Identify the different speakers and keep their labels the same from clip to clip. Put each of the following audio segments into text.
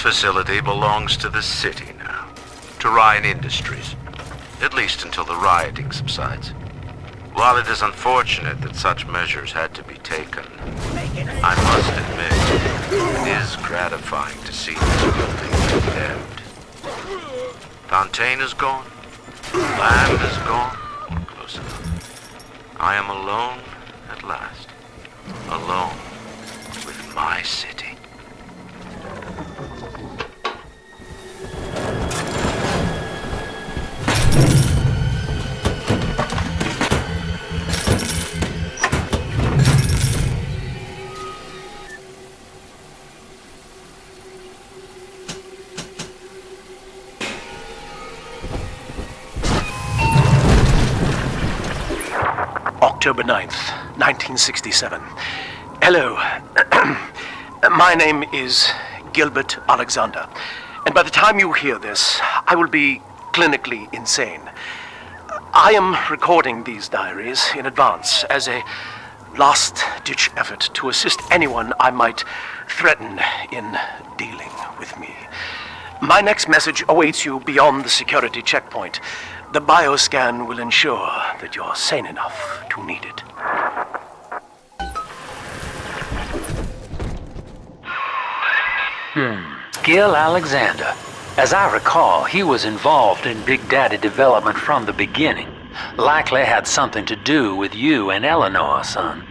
Speaker 1: facility belongs to the city now, to Ryan Industries, at least until the rioting subsides. While it is unfortunate that such measures had to be taken, I must admit, it is gratifying to see this building condemned. Fontaine is gone, land is gone, or close enough. I am alone at last, alone with my city.
Speaker 2: October 9th, 1967. Hello. My name is Gilbert Alexander, and by the time you hear this, I will be clinically insane. I am recording these diaries in advance as a last-ditch effort to assist anyone I might threaten in dealing with me. My next message awaits you beyond the security checkpoint. The bioscan will ensure that you're sane enough to need it.
Speaker 3: Gil Alexander. As I recall, he was involved in Big Daddy development from the beginning. Likely had something to do with you and Eleanor, son.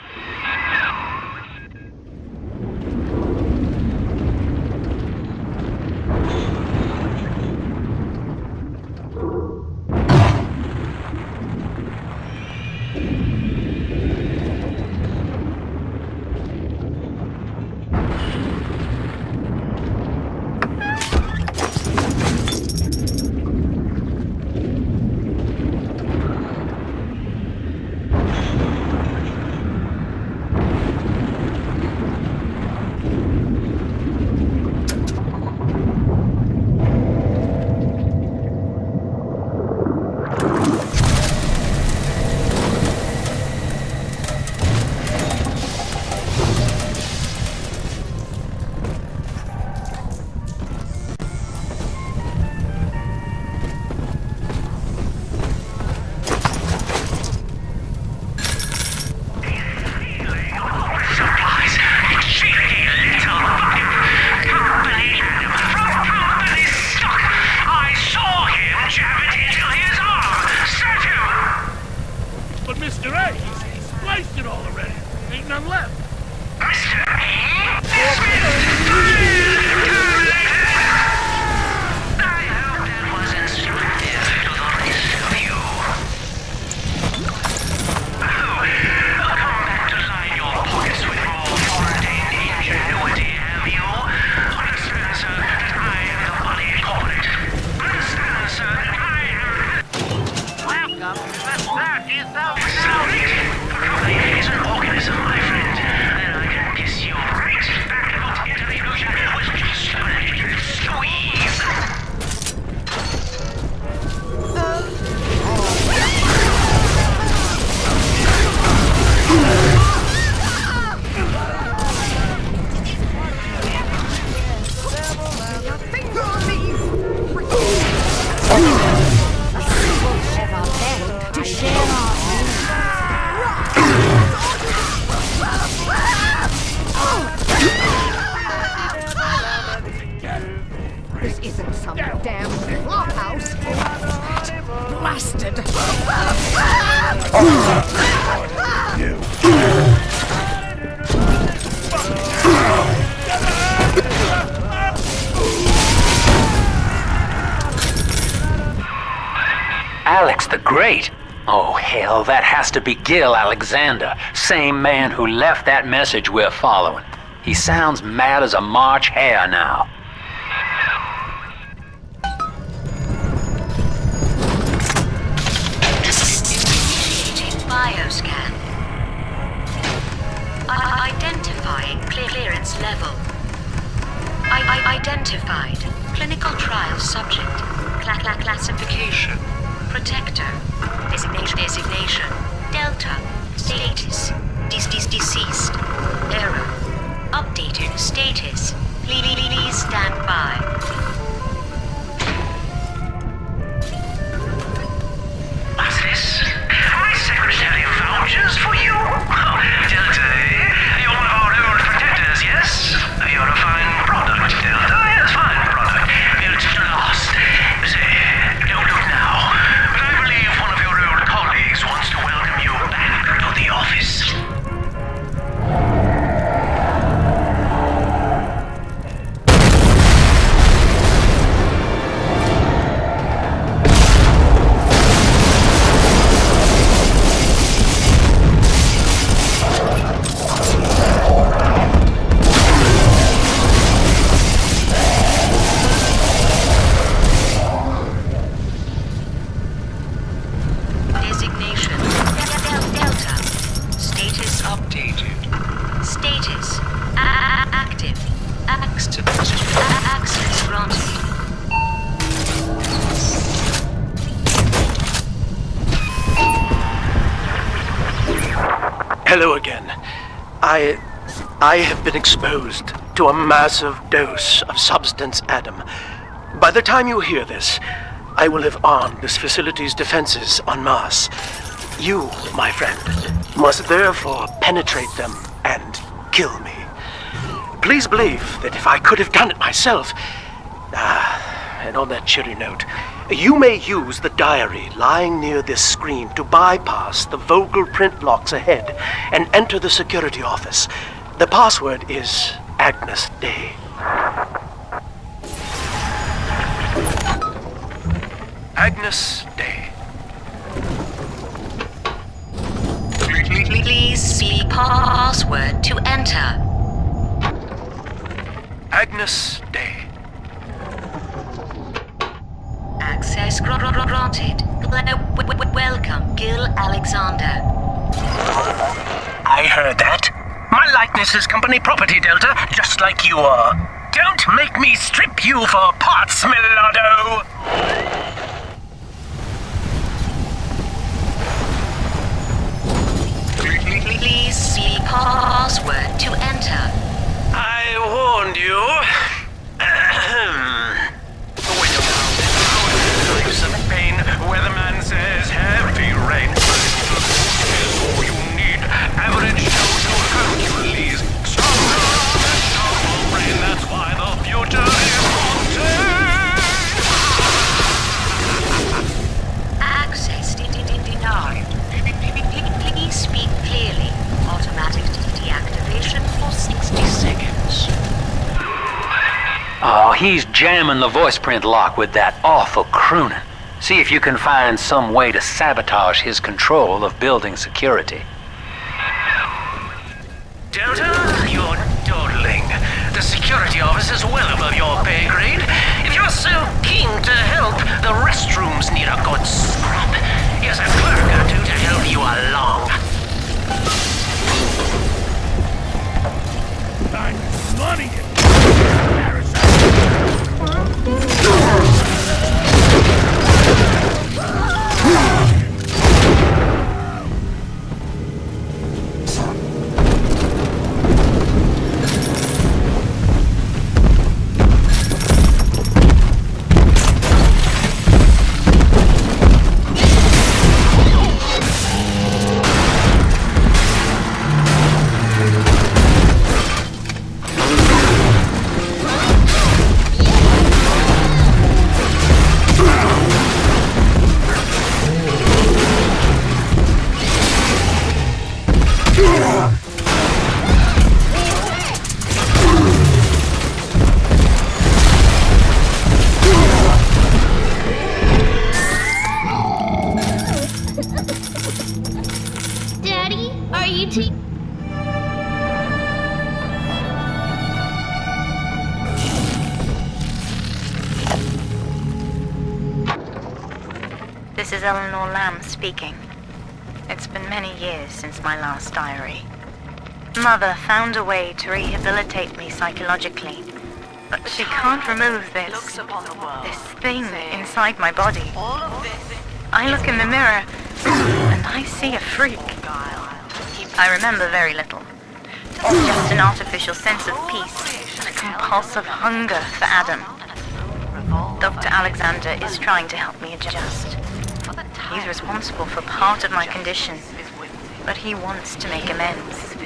Speaker 4: This isn't some damn flophouse. Blasted.
Speaker 3: Alex the Great? Oh, hell, that has to be Gil Alexander, same man who left that message we're following. He sounds mad as a March hare now.
Speaker 5: Bioscan. Identifying clearance level. Identified. Clinical trial subject. Classification. Protector. Designation. Delta. Status. Deceased. Error. Updated status. Please stand by.
Speaker 6: What's this? My secretary vouchers for you? Oh, Delta, eh? You're one of our old protectors, yes? You're a fine product, Delta. Yes, fine product. Built to last. Say, don't look now, but I believe one of your old colleagues wants to welcome you back to the office.
Speaker 5: Designation Delta. Status updated. Status active. Access granted.
Speaker 2: Hello again. I have been exposed to a massive dose of substance Adam. By the time you hear this, I will have armed this facility's defenses en masse. You, my friend, must therefore penetrate them and kill me. Please believe that if I could have done it myself... and on that cheery note, you may use the diary lying near this screen to bypass the vocal print locks ahead and enter the security office. The password is Agnes Day. Agnes Day.
Speaker 5: Please see password to enter.
Speaker 2: Agnes Day.
Speaker 5: Access granted. Welcome, Gil Alexander.
Speaker 6: I heard that. My likeness is company property, Delta, just like you are. Don't make me strip you for parts, Millardo!
Speaker 5: Please see password to enter.
Speaker 6: I warned you. When you're down in power, some pain, weatherman says heavy rain. Here's all you need. Average social Hercules. Stronger arm and sharper brain. That's why the future is haunted.
Speaker 5: Access denied. Please speak clearly. Automatic deactivation for 60 seconds.
Speaker 3: Oh, he's jamming the voice print lock with that awful crooning. See if you can find some way to sabotage his control of building security.
Speaker 6: Delta, you're dawdling. The security office is well above your pay grade. If you're so keen to help, the restrooms need a good scrub. Here's a clerk or two to help you along.
Speaker 7: Money!
Speaker 8: Daddy, are you
Speaker 9: This is Eleanor Lamb speaking. It's been many years since my last diary. Mother found a way to rehabilitate me psychologically, but she can't remove this thing inside my body. I look in the mirror, and I see a freak. I remember very little. Just an artificial sense of peace and a compulsive hunger for Adam. Dr. Alexander is trying to help me adjust. He's responsible for part of my condition, but he wants to make amends.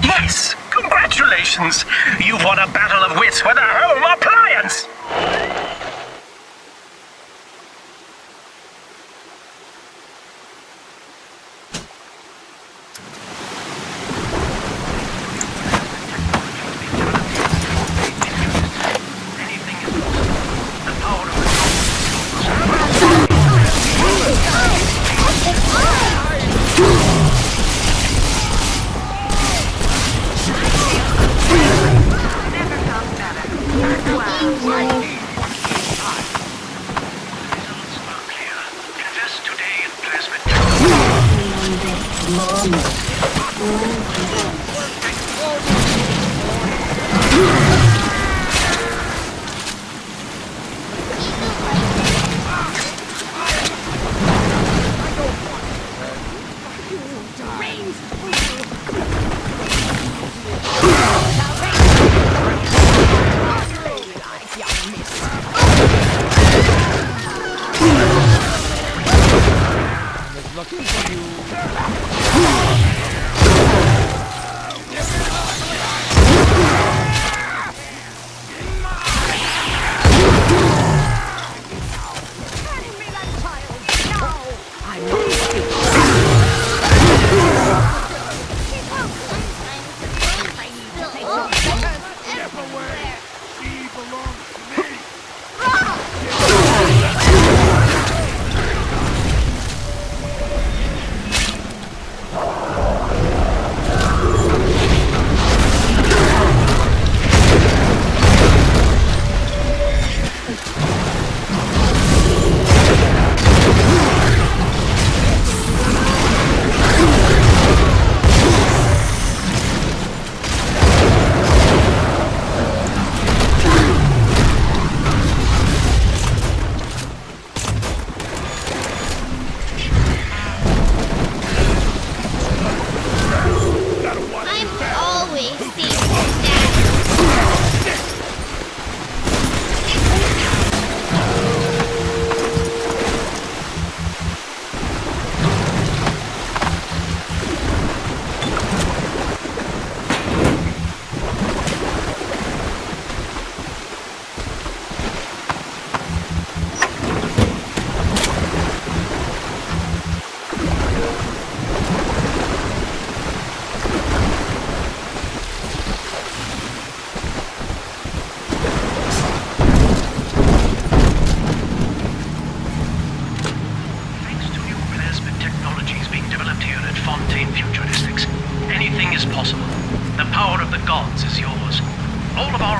Speaker 6: Yes! Congratulations! You've won a battle of wits with a home appliance!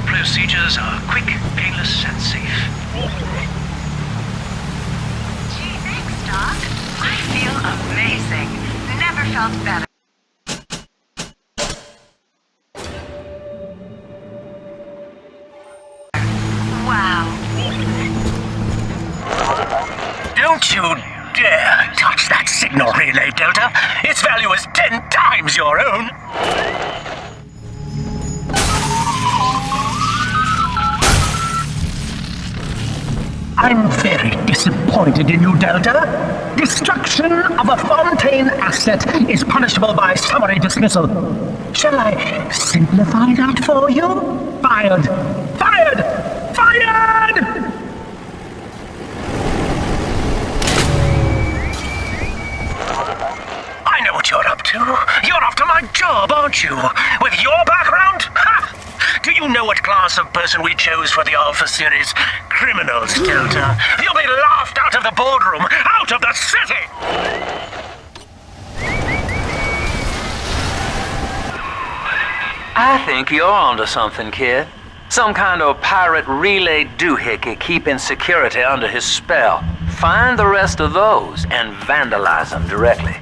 Speaker 6: Procedures are quick, painless, and safe.
Speaker 5: Gee, thanks, Doc. I feel amazing. Never felt better. Wow.
Speaker 6: Don't you dare touch that signal relay, Delta. Its value is 10 times your own. I'm very disappointed in you, Delta. Destruction of a Fontaine asset is punishable by summary dismissal. Shall I simplify that for you? Fired! Fired! Fired! I know what you're up to. You're after my job, aren't you? With your background? Ha! Do you know what class of person we chose for the Alpha series? Criminals, Delta. You'll be laughed out of the boardroom, out of the city!
Speaker 3: I think you're onto something, kid. Some kind of pirate relay doohickey keeping security under his spell. Find the rest of those and vandalize them directly.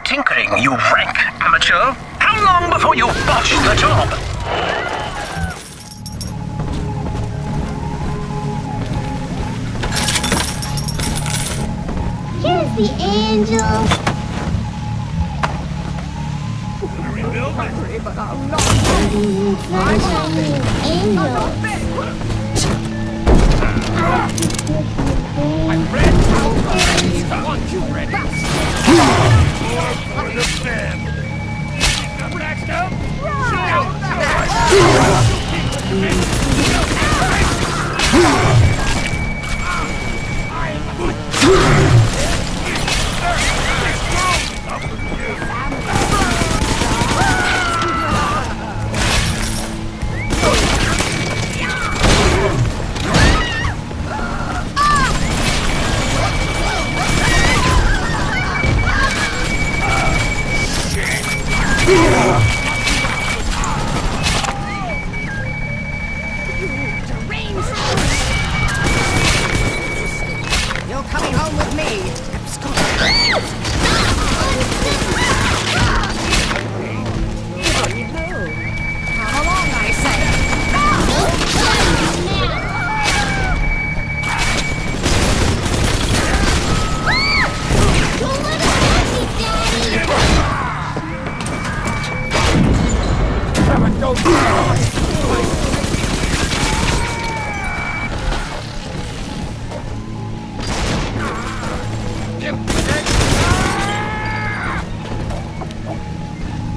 Speaker 6: Tinkering, you rank amateur. How long before you botch the job?
Speaker 8: Here's the angel.
Speaker 4: Hungry, but I'm not. I'm ready. I want you ready. Next up. You're coming home with me. Come along, I say.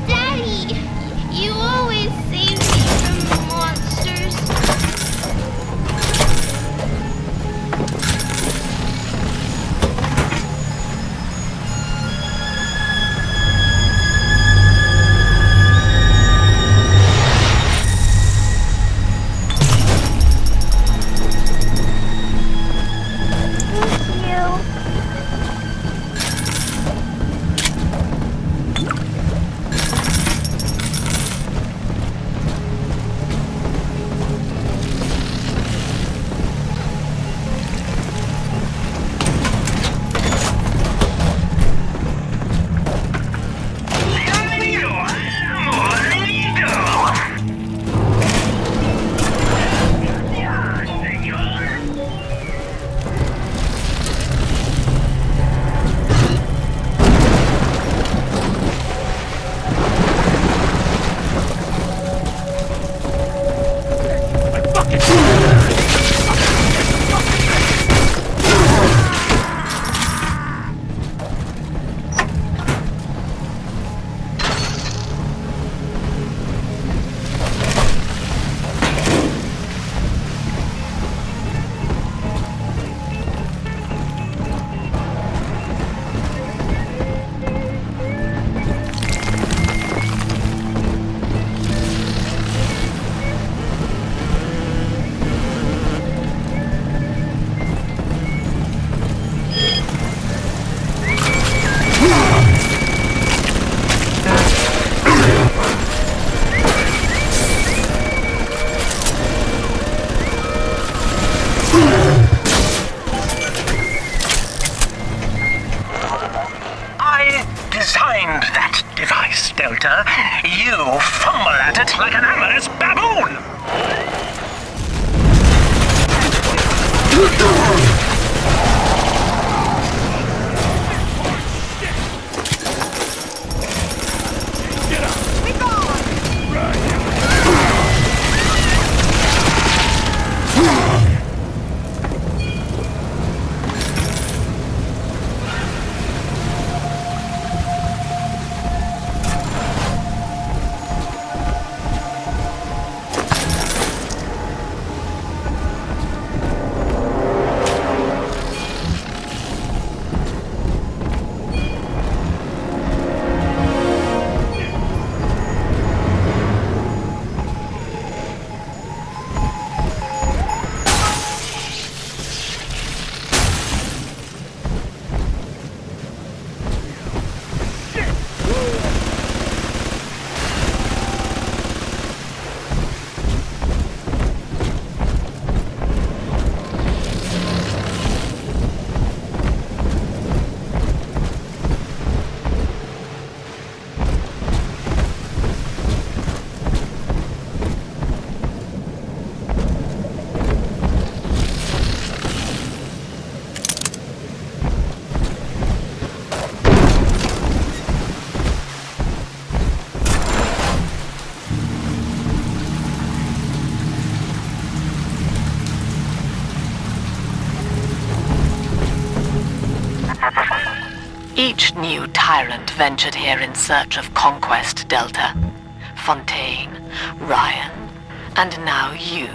Speaker 8: Daddy, you always save me from the monsters.
Speaker 6: I designed that device, Delta. You fumbled act like an amorous baboon!
Speaker 7: Each new tyrant ventured here in search of conquest, Delta. Fontaine, Ryan, and now you.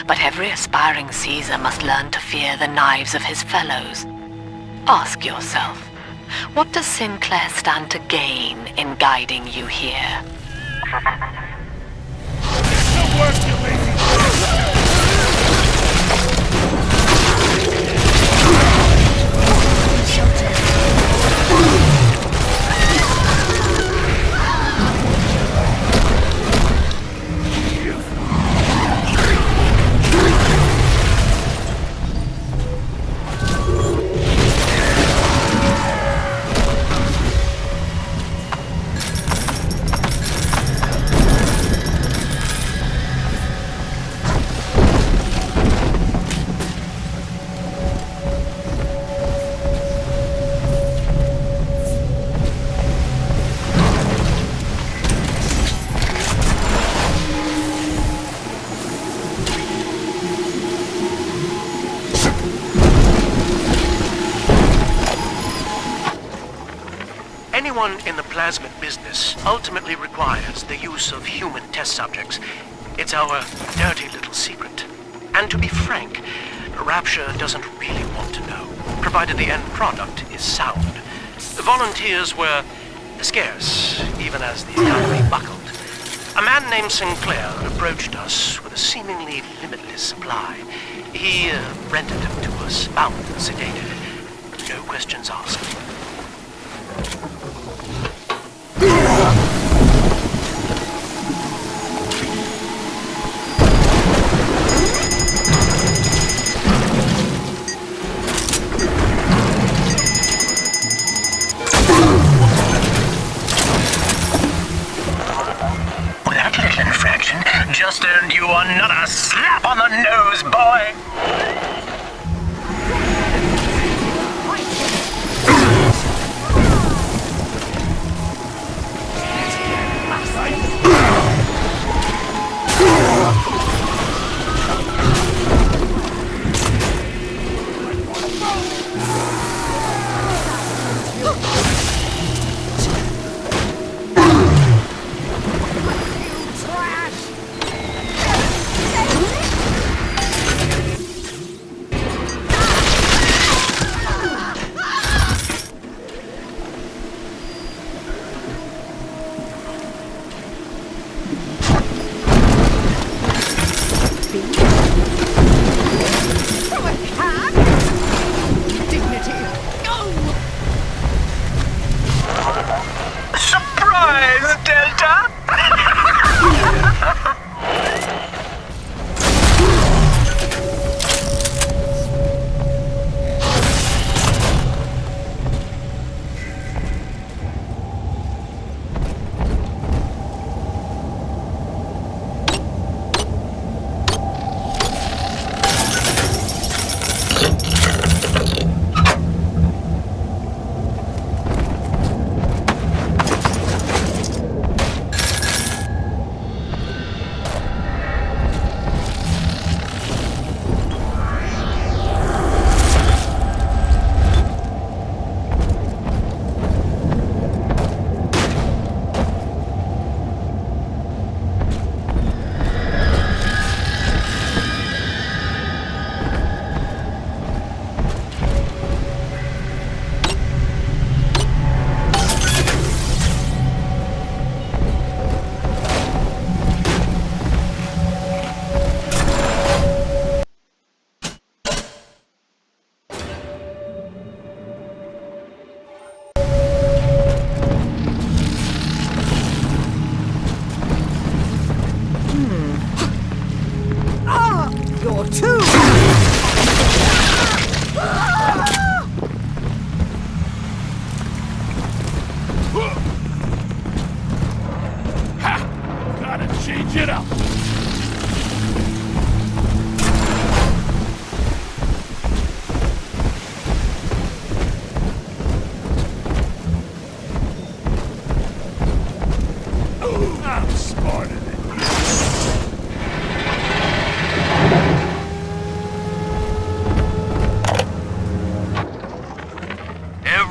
Speaker 7: But every aspiring Caesar must learn to fear the knives of his fellows. Ask yourself, what does Sinclair stand to gain in guiding you here?
Speaker 4: No work, you lazy.
Speaker 2: Anyone in the plasmid business ultimately requires the use of human test subjects. It's our dirty little secret. And to be frank, Rapture doesn't really want to know, provided the end product is sound. The volunteers were scarce, even as the economy buckled. A man named Sinclair approached us with a seemingly limitless supply. He rented them to us, bound and sedated. No questions asked.
Speaker 6: That little infraction just earned you another slap on the nose, boy!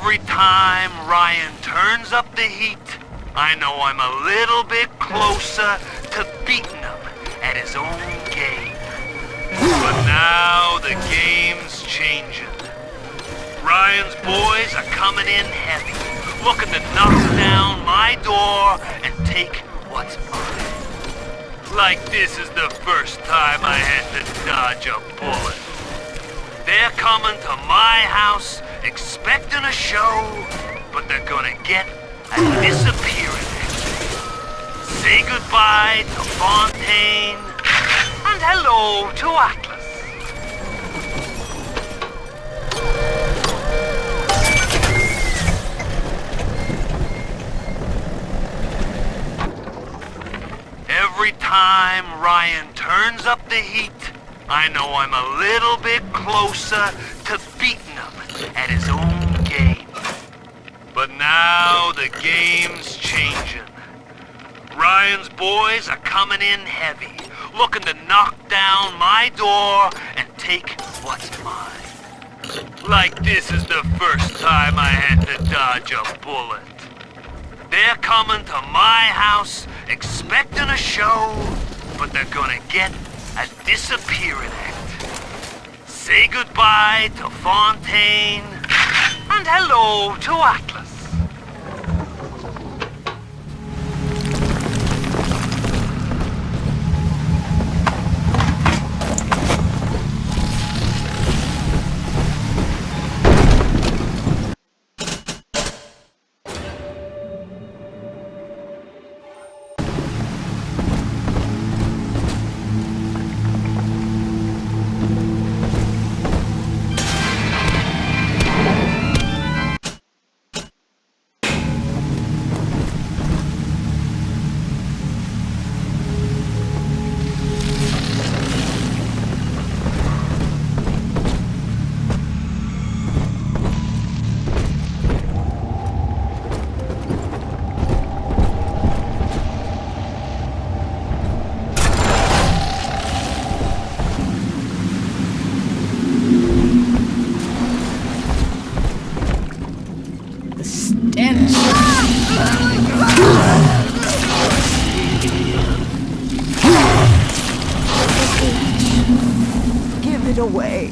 Speaker 1: Every time Ryan turns up the heat, I know I'm a little bit closer to beating him at his own game. But now the game's changing. Ryan's boys are coming in heavy, looking to knock down my door and take what's mine. Like this is the first time I had to dodge a bullet. They're coming to my house expecting a show, but they're gonna get a disappearing act. Say goodbye to Fontaine, and hello to Atlas. Every time Ryan turns up the heat, I know I'm a little bit closer to beating him at his own game. But now the game's changing. Ryan's boys are coming in heavy, looking to knock down my door and take what's mine. Like this is the first time I had to dodge a bullet. They're coming to my house expecting a show, but they're gonna get a disappearing act. Say goodbye to Fontaine, and hello to Atlas.
Speaker 10: Give it away.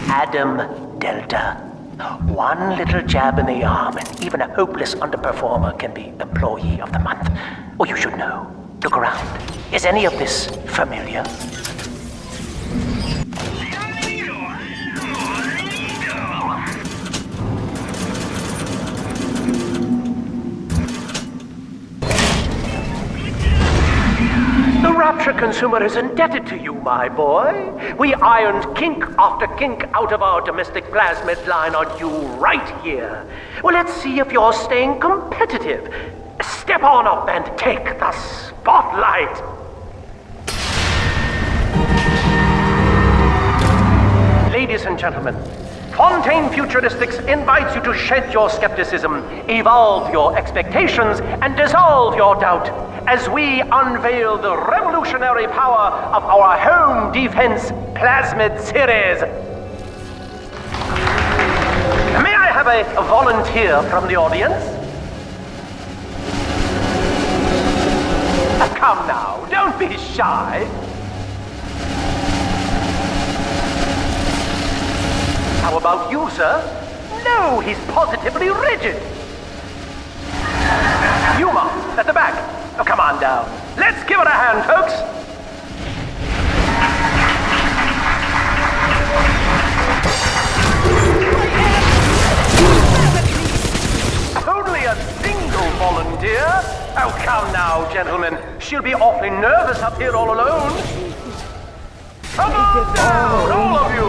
Speaker 2: Adam Delta. One little jab in the arm, and even a hopeless underperformer can be Employee of the Month. Or you should know. Look around. Is any of this familiar? The Rapture consumer is indebted to you, my boy. We ironed kink after kink out of our domestic plasmid line on you right here. Well, let's see if you're staying competitive. Step on up and take the spotlight. Ladies and gentlemen, Fontaine Futuristics invites you to shed your skepticism, evolve your expectations, and dissolve your doubt as we unveil the revolutionary power of our home defense plasmid series. May I have a volunteer from the audience? Come now, don't be shy. How about you, sir? No, he's positively rigid. You, Mom, at the back. Oh, come on down. Let's give it a hand, folks. Only a single volunteer? Oh, come now, gentlemen. She'll be awfully nervous up here all alone. Come on down, all of you.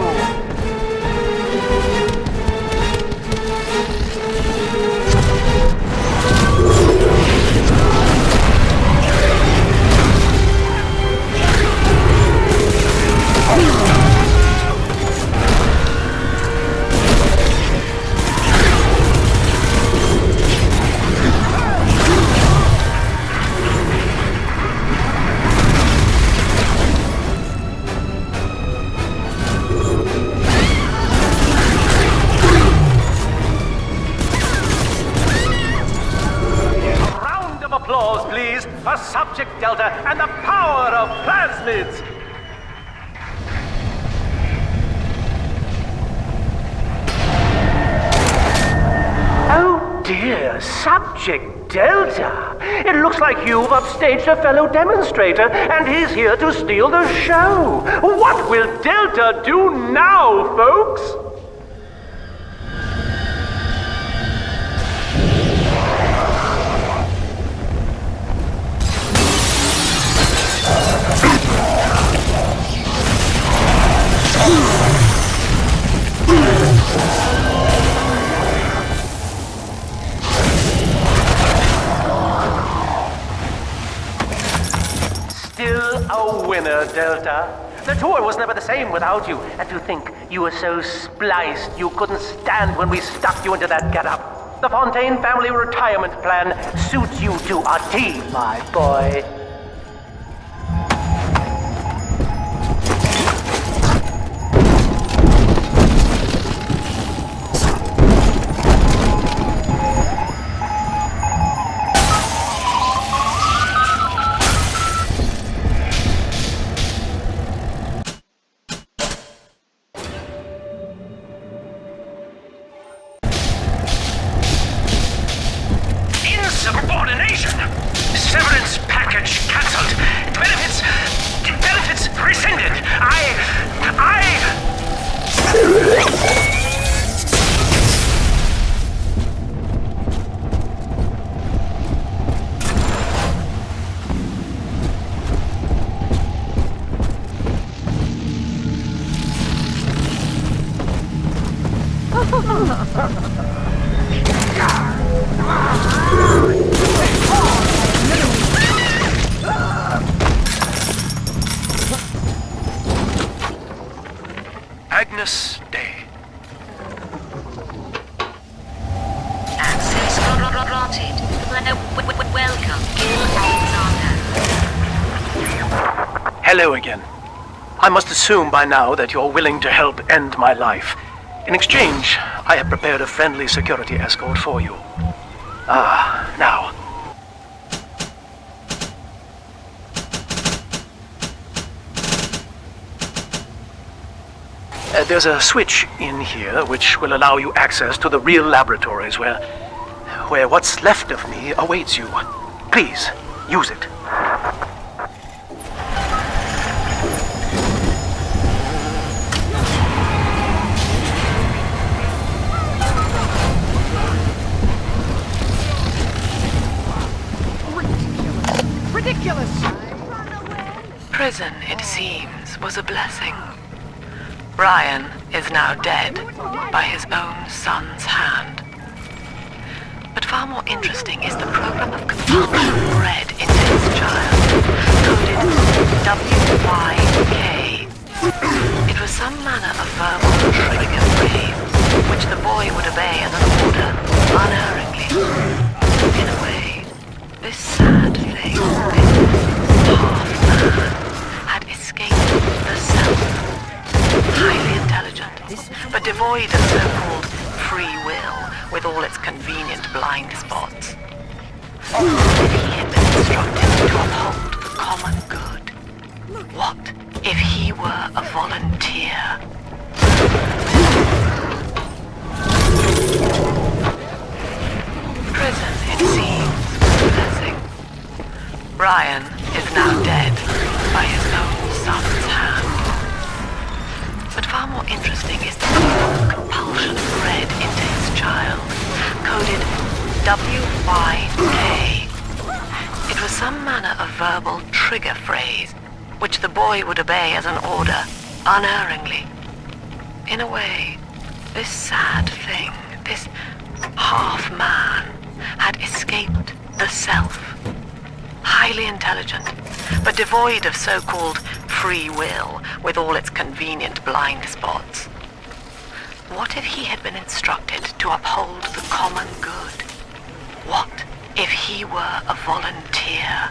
Speaker 2: Applause, please, for Subject Delta and the power of plasmids! Oh dear, Subject Delta! It looks like you've upstaged a fellow demonstrator, and he's here to steal the show! What will Delta do now, folks? Still a winner, Delta. The tour was never the same without you. And to think you were so spliced you couldn't stand when we stuffed you into that getup. The Fontaine family retirement plan suits you to a T, my boy.
Speaker 6: Insubordination! Severance package cancelled. Benefits rescinded.
Speaker 2: Agnes Day.
Speaker 5: Access granted. Welcome, Gil Alexander.
Speaker 2: Hello again. I must assume by now that you're willing to help end my life. In exchange, I have prepared a friendly security escort for you. Now. There's a switch in here which will allow you access to the real laboratories where what's left of me awaits you. Please, use it.
Speaker 10: Ridiculous!
Speaker 7: Prison, it seems, was a blessing. Ryan is now dead by his own son's hand. But far more interesting is the program of compulsion bred into his child, coded WYK. It was some manner of verbal trick and brave. devoid of so-called free will with all its convenient blind spots. If he had been instructed to uphold the common good, what if he were a volunteer? Prison, it seems, possessing. Ryan is now dead by his own son's hand. But far more interesting is the painful compulsion bred into his child, coded WYK. It was some manner of verbal trigger phrase, which the boy would obey as an order, unerringly. In a way, this sad thing, this half-man, had escaped the self. Highly intelligent, but devoid of so-called free will with all its convenient blind spots. What if he had been instructed to uphold the common good? What if he were a volunteer?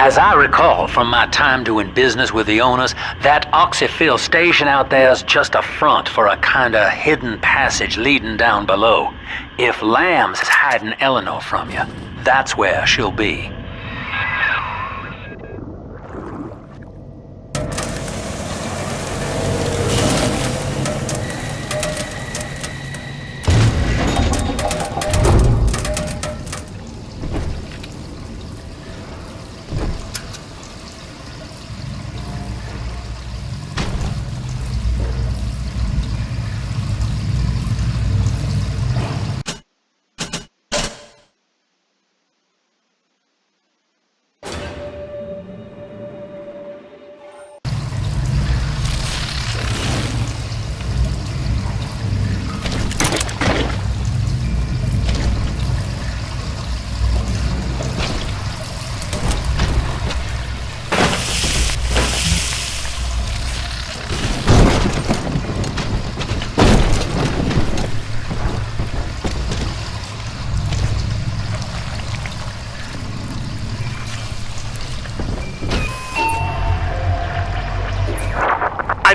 Speaker 3: As I recall from my time doing business with the owners, that oxyfill station out there's just a front for a kinda hidden passage leading down below. If Lamb's is hiding Eleanor from you, that's where she'll be.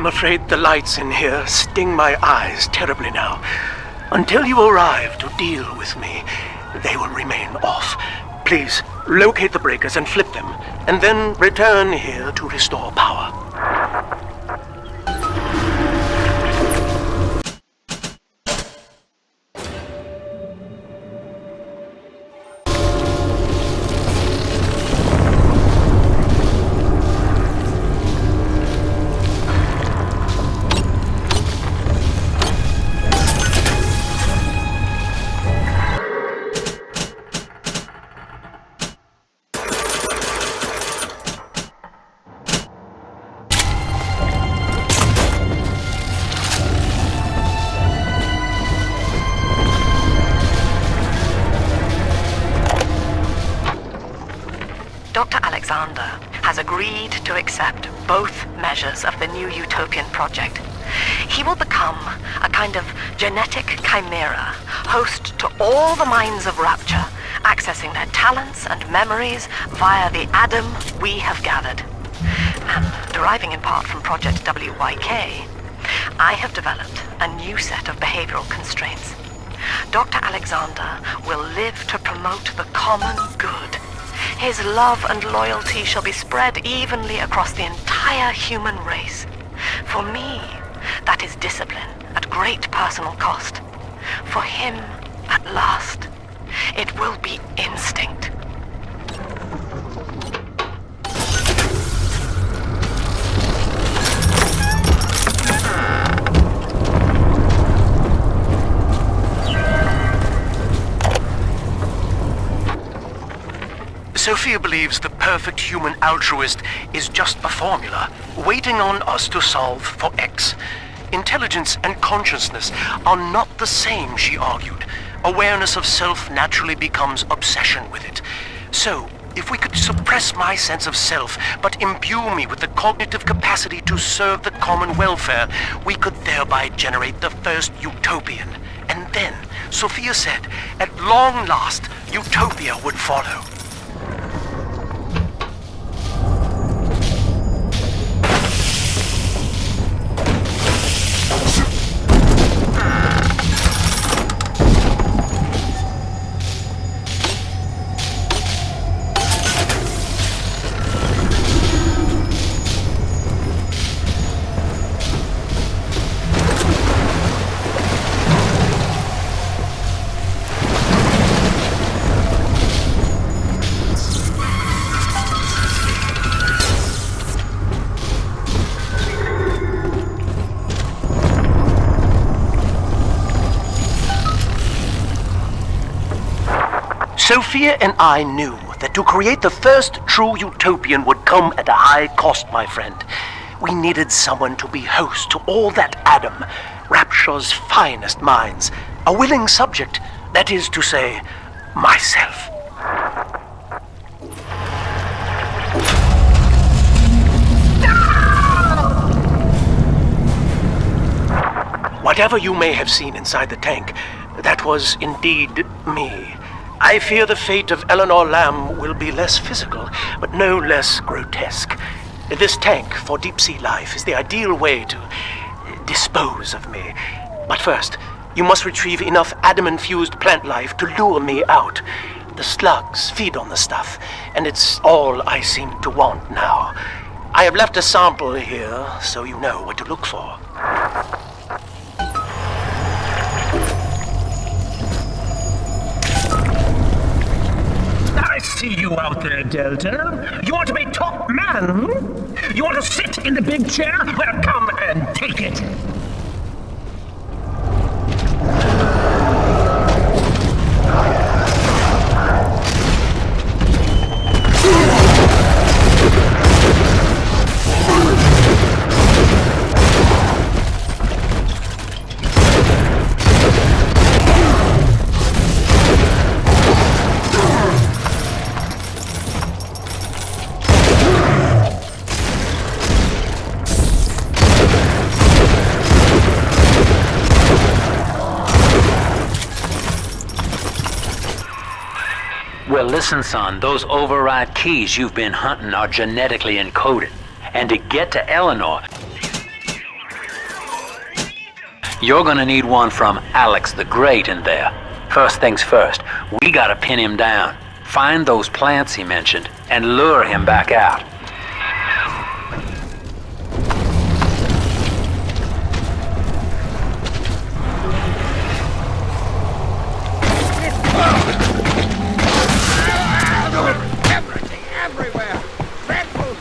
Speaker 2: I'm afraid the lights in here sting my eyes terribly now. Until you arrive to deal with me, they will remain off. Please, locate the breakers and flip them, and then return here to restore power.
Speaker 7: Dr. Alexander has agreed to accept both measures of the new Utopian project. He will become a kind of genetic chimera, host to all the minds of Rapture, accessing their talents and memories via the Adam we have gathered. And deriving in part from Project WYK, I have developed a new set of behavioral constraints. Dr. Alexander will live to promote the common good. His love and loyalty shall be spread evenly across the entire human race. For me, that is discipline at great personal cost. For him, at last, it will be instinct.
Speaker 2: Sophia believes the perfect human altruist is just a formula, waiting on us to solve for X. Intelligence and consciousness are not the same, she argued. Awareness of self naturally becomes obsession with it. So, if we could suppress my sense of self, but imbue me with the cognitive capacity to serve the common welfare, we could thereby generate the first utopian. And then, Sophia said, at long last, utopia would follow. Sophia and I knew that to create the first true utopian would come at a high cost, my friend. We needed someone to be host to all that Adam, Rapture's finest minds, a willing subject, that is to say, myself. Whatever you may have seen inside the tank, that was indeed me. I fear the fate of Eleanor Lamb will be less physical, but no less grotesque. This tank for deep-sea life is the ideal way to dispose of me. But first, you must retrieve enough Adam-infused plant life to lure me out. The slugs feed on the stuff, and it's all I seem to want now. I have left a sample here, so you know what to look for.
Speaker 6: I see you out there, Delta. You want to be top man? You want to sit in the big chair? Well, come and take it.
Speaker 3: Well, listen, son, those override keys you've been hunting are genetically encoded. And to get to Eleanor, You're gonna need one from Alex the Great in there. First things first, we gotta pin him down. Find those plants he mentioned, and lure him back out.
Speaker 4: Everything, everywhere. Dreadful.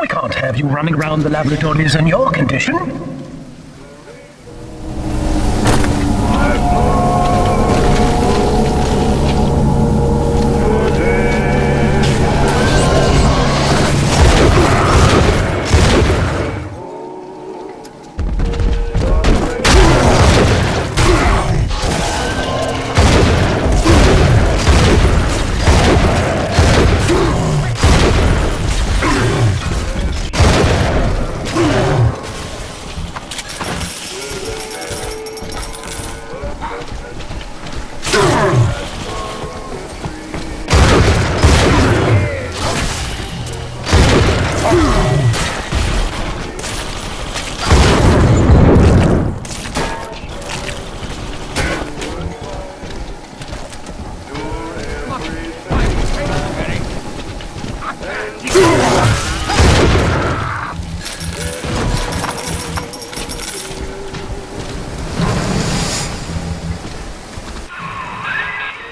Speaker 2: We can't have you running around the laboratories in your condition.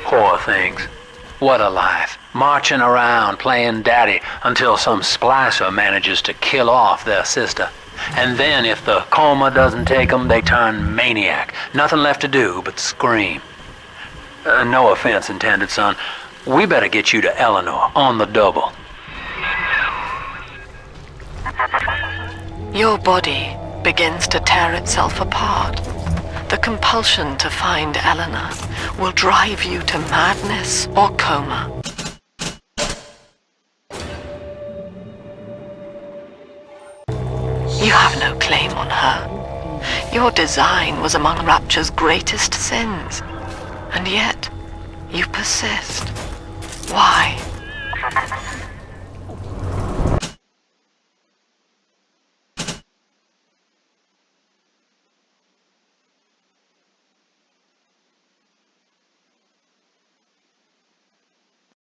Speaker 3: Poor things. What a life. Marching around playing daddy until some splicer manages to kill off their sister. And then if the coma doesn't take them, they turn maniac. Nothing left to do but scream. No offense intended, son. We better get you to Eleanor on the double.
Speaker 7: Your body begins to tear itself apart. The compulsion to find Eleanor will drive you to madness or coma. You have no claim on her. Your design was among Rapture's greatest sins. And yet, you persist. Why?